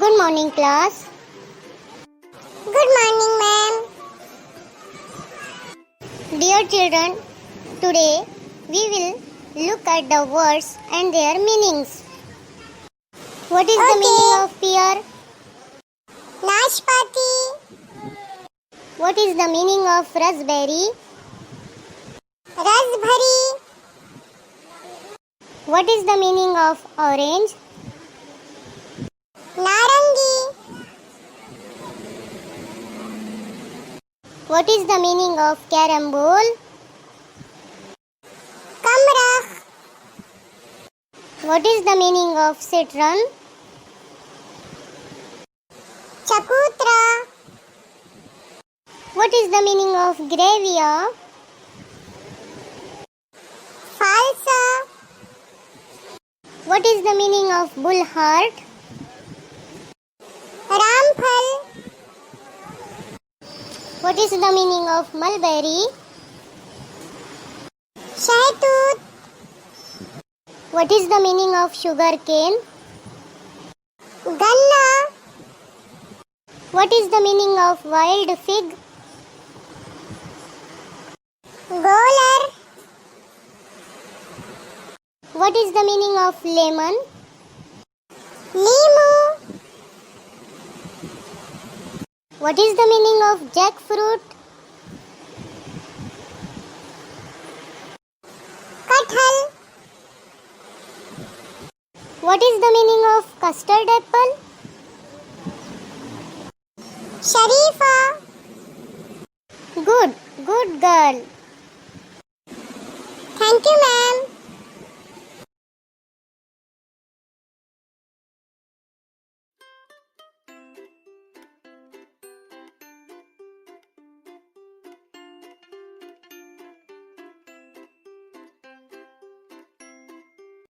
Good morning, class. Good morning, ma'am. Dear children, today we will look at the words and their meanings. What is the meaning Okay. of pear? Nashpati, What is the meaning of raspberry? Rasbhari, What is the meaning of orange? Narangi, What is the meaning of carambole? Kamrakh, What is the meaning of citron? Chakutra, What is the meaning of grevia? Falsa, What is the meaning of bullheart? Ramphal, What is the meaning of mulberry? Shahtut, What is the meaning of sugar cane? Ganna, What is the meaning of wild fig? Golar, What is the meaning of lemon? Limu, What is the meaning of jackfruit? Kathal, What is the meaning of custard apple? Sharifa. Good girl. Thank you, ma'am.